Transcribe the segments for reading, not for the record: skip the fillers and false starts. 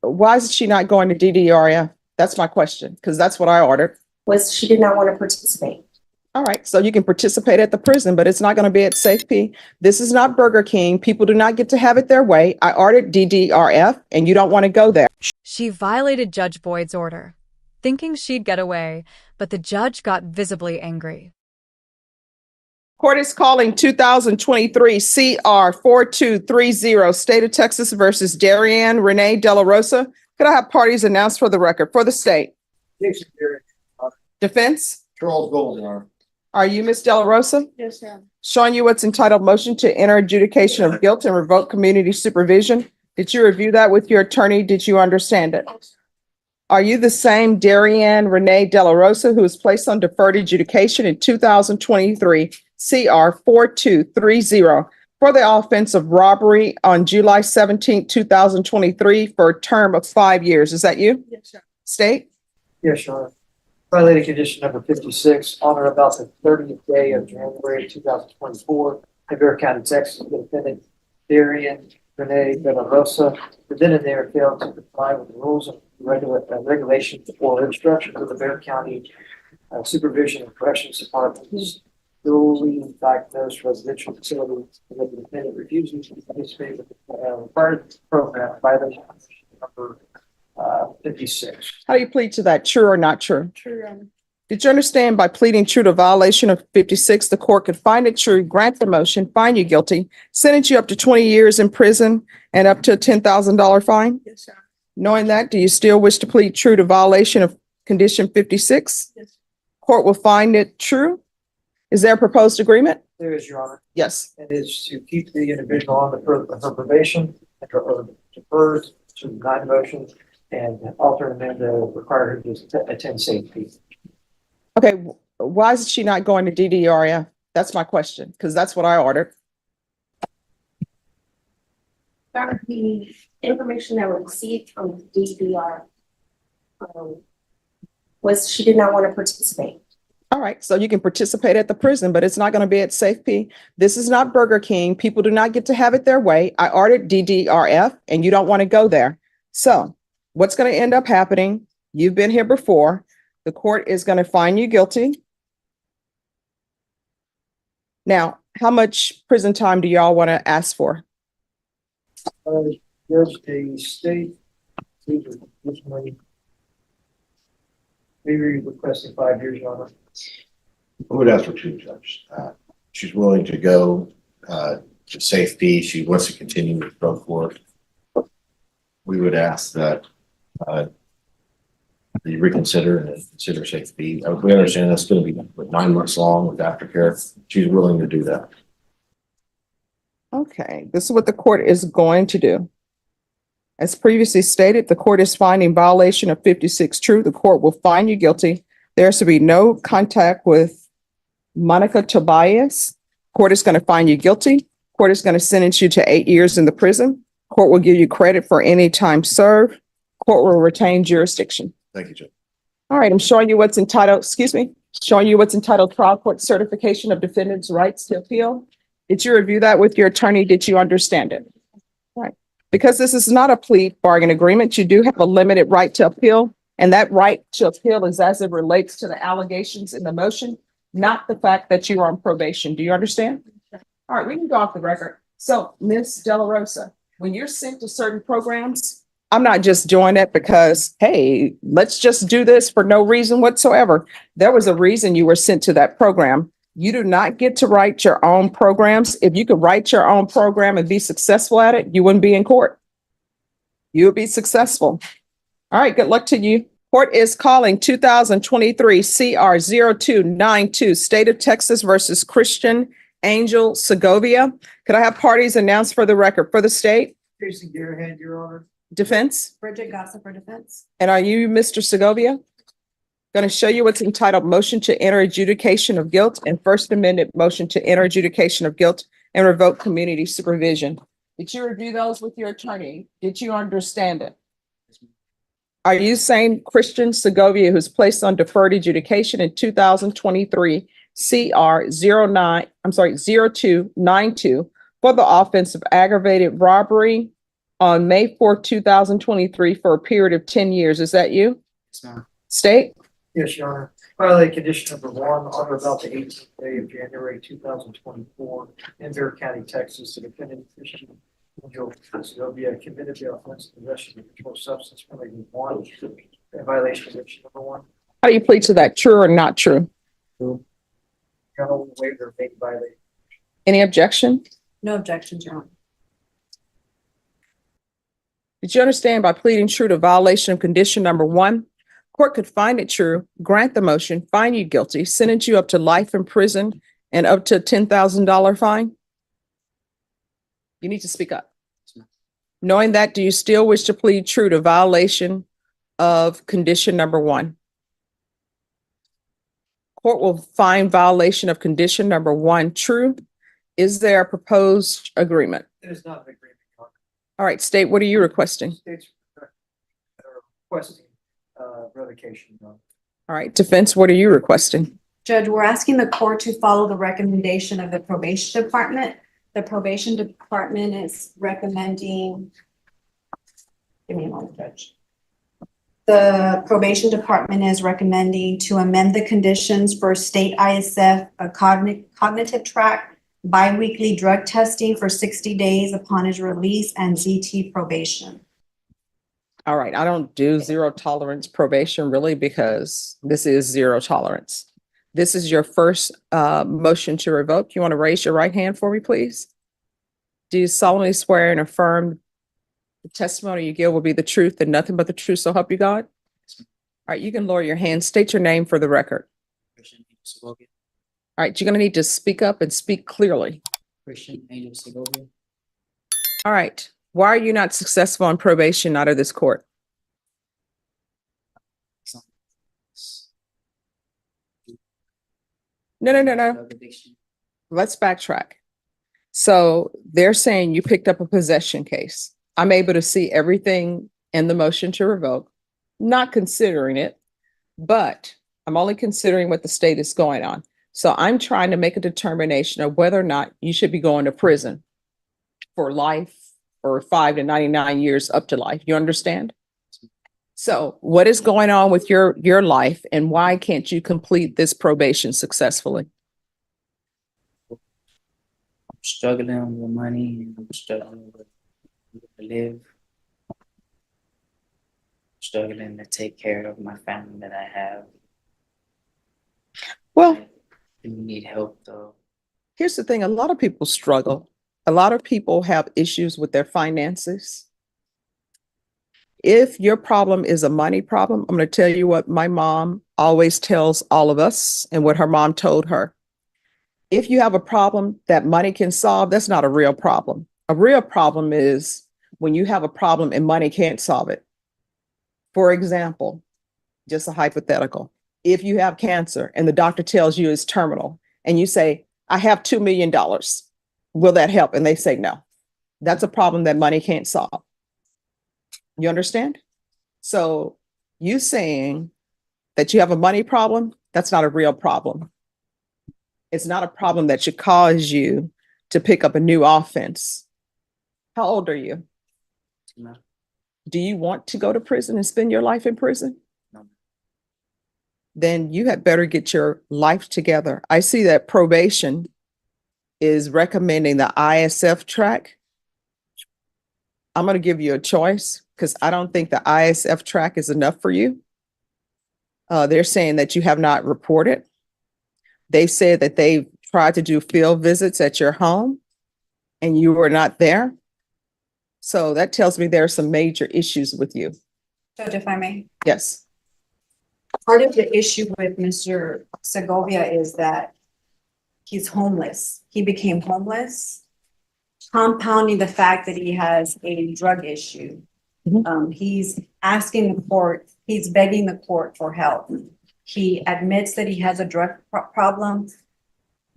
Why is she not going to DDRF? That's my question, because that's what I ordered. Was she did not want to participate. All right, so you can participate at the prison, but it's not going to be at Safety. This is not Burger King. People do not get to have it their way. I ordered DDRF, and you don't want to go there. She violated Judge Boyd's order, thinking she'd get away, but the judge got visibly angry. Court is calling 2023 CR 4230, State of Texas versus Darianne Delarosa. Could I have parties announced for the record for the state? Defense? Charles Gold, Your Honor. Are you Ms. Delarosa? Yes, ma'am. Showing you what's entitled motion to enter adjudication of guilt and revoke community supervision. Did you review that with your attorney? Did you understand it? Are you the same Darianne Delarosa who was placed on deferred adjudication in 2023 CR 4230 for the offense of robbery on July 17, 2023 for a term of 5 years? Is that you? Yes, sir. State? Yes, Your Honor. Violating condition number 56 on or about the 30th day of January 2024 in Bear County, Texas, the defendant Darianne Delarosa then and there failed to comply with the rules and regulations or instructions of the Bear County Supervision and Corrections Department's duly diagnosed residential facility, and that the defendant refuses to participate with the required program violation number 56. How do you plead to that? True or not true? True. Did you understand by pleading true to violation of 56, the court could find it true, grant the motion, find you guilty, sentence you up to 20 years in prison and up to a $10,000 fine? Yes, sir. Knowing that, do you still wish to plead true to violation of condition 56? Yes. Court will find it true. Is there a proposed agreement? There is, Your Honor. Yes. It is to keep the individual on her probation or deferred to deny motion and alter and amend to require her to attend safety. Okay, why is she not going to DDRF? That's my question, because that's what I ordered. The information that was received from DDR was she did not want to participate. All right, so you can participate at the prison, but it's not going to be at Safety. This is not Burger King. People do not get to have it their way. I ordered DDRF, and you don't want to go there. So what's going to end up happening? You've been here before. The court is going to find you guilty. Now, how much prison time do y'all want to ask for? There's a state, maybe requesting 5 years, Your Honor. I would ask for two, Judge. She's willing to go to safety. She wants to continue with drug court. We would ask that you reconsider and consider safety. We understand that's going to be 9 months long with aftercare. She's willing to do that. Okay, this is what the court is going to do. As previously stated, the court is finding violation of 56 true. The court will find you guilty. There is to be no contact with Monica Tobias. Court is going to find you guilty. Court is going to sentence you to 8 years in the prison. Court will give you credit for any time served. Court will retain jurisdiction. Thank you, Judge. All right, I'm showing you what's entitled, showing you what's entitled trial court certification of defendant's rights to appeal. Did you review that with your attorney? Did you understand it? All right. Because this is not a plea bargain agreement, you do have a limited right to appeal. And that right to appeal is as it relates to the allegations in the motion, not the fact that you are on probation. Do you understand? All right, we can go off the record. So, Ms. Delarosa, when you're sent to certain programs, I'm not just doing it because, hey, let's just do this for no reason whatsoever. There was a reason you were sent to that program. You do not get to write your own programs. If you could write your own program and be successful at it, you wouldn't be in court. You would be successful. All right, good luck to you. Court is calling 2023 CR 0292, State of Texas versus Christian Angel Segovia. Could I have parties announced for the record for the state? Tracy Deerhead, Your Honor. Defense? Bridget Gossip for defense. And are you Mr. Segovia? Going to show you what's entitled motion to enter adjudication of guilt and First Amendment motion to enter adjudication of guilt and revoke community supervision. Did you review those with your attorney? Did you understand it? Are you saying Christian Segovia, who's placed on deferred adjudication in 2023 CR 0292 for the offense of aggravated robbery on May 4th, 2023 for a period of 10 years. Is that you? Yes, ma'am. State? Yes, Your Honor. Violating condition number 1 on or about the 18th day of January 2024 in Bear County, Texas, the defendant Christian Angel Segovia committed the offense of possession of a controlled substance relating 1 in violation of condition number 1. How do you plead to that? True or not true? Your Honor, will waive or make violation. Any objection? No objections, Your Honor. Did you understand by pleading true to violation of condition number 1? Court could find it true, grant the motion, find you guilty, sentence you up to life in prison and up to a $10,000 fine? You need to speak up. Knowing that, do you still wish to plead true to violation of condition number 1? Court will find violation of condition number 1 true. Is there a proposed agreement? It is not an agreement, Your Honor. All right, state, what are you requesting? States are requesting revocation, Your Honor. All right, defense, what are you requesting? Judge, we're asking the court to follow the recommendation of the probation department. The probation department is recommending, give me a moment, Judge. The probation department is recommending to amend the conditions for state ISF, a cognitive track, biweekly drug testing for 60 days upon his release, and ZT probation. All right, I don't do zero tolerance probation really because this is zero tolerance. This is your first motion to revoke. You want to raise your right hand for me, please? Do you solemnly swear and affirm the testimony you give will be the truth and nothing but the truth, so help you God? All right, you can lower your hand. State your name for the record. Christian Angel Segovia. All right, you're going to need to speak up and speak clearly. Christian Angel Segovia. All right, why are you not successful on probation out of this court? No. Drug addiction. Let's backtrack. So they're saying you picked up a possession case. I'm able to see everything in the motion to revoke, not considering it, but I'm only considering what the state is going on. So I'm trying to make a determination of whether or not you should be going to prison for life or 5 to 99 years up to life. You understand? So what is going on with your life and why can't you complete this probation successfully? I'm struggling with money and I'm struggling with to live. Struggling to take care of my family that I have. Well, I do need help though. here's the thing. A lot of people struggle. A lot of people have issues with their finances. If your problem is a money problem, I'm going to tell you what my mom always tells all of us and what her mom told her. If you have a problem that money can solve, that's not a real problem. A real problem is when you have a problem and money can't solve it. For example, just a hypothetical. If you have cancer and the doctor tells you it's terminal and you say, I have $2 million, will that help? And they say no. That's a problem that money can't solve. You understand? So you saying that you have a money problem, that's not a real problem. It's not a problem that should cause you to pick up a new offense. How old are you? No. Do you want to go to prison and spend your life in prison? No. Then you had better get your life together. I see that probation is recommending the ISF track. I'm going to give you a choice because I don't think the ISF track is enough for you. They're saying that you have not reported. They said that they tried to do field visits at your home and you were not there. So that tells me there are some major issues with you. Judge, if I may, Yes. part of the issue with Mr. Segovia is that he's homeless. He became homeless, compounding the fact that he has a drug issue. He's asking the court, he's begging the court for help. He admits that he has a drug problem.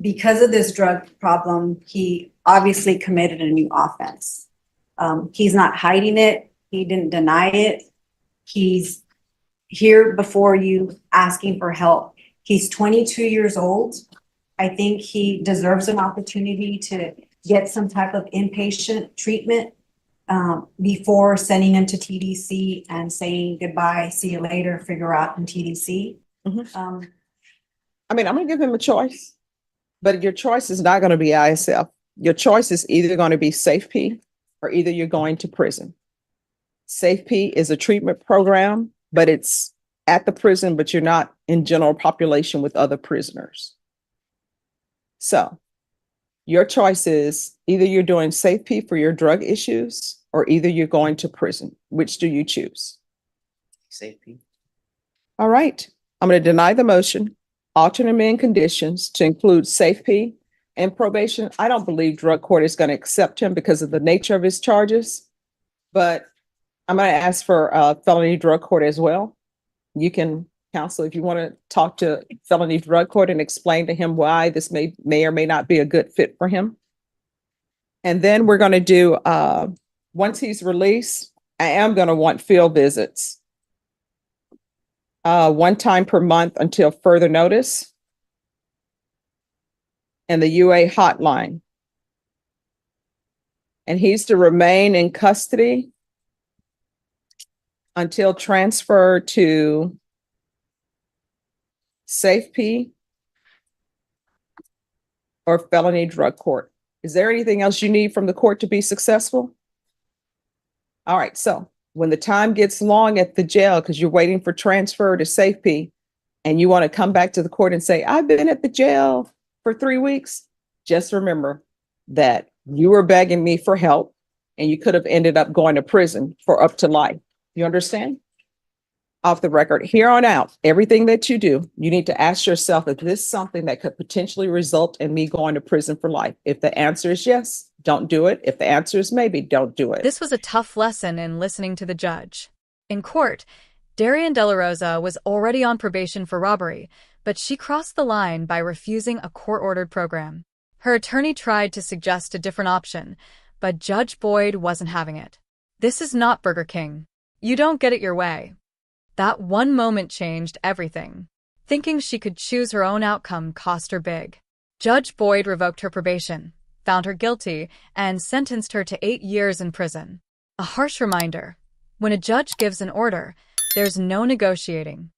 Because of this drug problem, he obviously committed a new offense. He's not hiding it. He didn't deny it. He's here before you asking for help. He's 22 years old. I think he deserves an opportunity to get some type of inpatient treatment. before sending him to TDC and saying goodbye, see you later, figure out in TDC. Mhm. Um, I mean, I'm gonna give him a choice, but your choice is not gonna be ISF. Your choice is either gonna be SafeP or either you're going to prison. SafeP is a treatment program, but it's at the prison, but you're not in general population with other prisoners. So your choice is either you're doing SafeP for your drug issues or either you're going to prison. Which do you choose? Safety. All right, I'm going to deny the motion, alter amend conditions to include SafeP and probation. I don't believe drug court is going to accept him because of the nature of his charges, but I'm going to ask for felony drug court as well. You can, counsel, if you want to talk to felony drug court and explain to him why this may or may not be a good fit for him. And then we're going to do, once he's released, I am going to want field visits. One time per month until further notice. And the UA hotline. And he's to remain in custody until transferred to SafeP or felony drug court. Is there anything else you need from the court to be successful? All right, so when the time gets long at the jail because you're waiting for transfer to SafeP and you want to come back to the court and say, I've been at the jail for 3 weeks, just remember that you were begging me for help and you could have ended up going to prison for up to life. You understand? Off the record, here on out, everything that you do, you need to ask yourself, is this something that could potentially result in me going to prison for life? If the answer is yes, don't do it. If the answer is maybe, don't do it. This was a tough lesson in listening to the judge. In court, Darianne Delarosa was already on probation for robbery, but she crossed the line by refusing a court-ordered program. Her attorney tried to suggest a different option, but Judge Boyd wasn't having it. This is not Burger King. You don't get it your way. That one moment changed everything. Thinking she could choose her own outcome cost her big. Judge Boyd revoked her probation, found her guilty, and sentenced her to 8 years in prison. A harsh reminder: when a judge gives an order, there's no negotiating.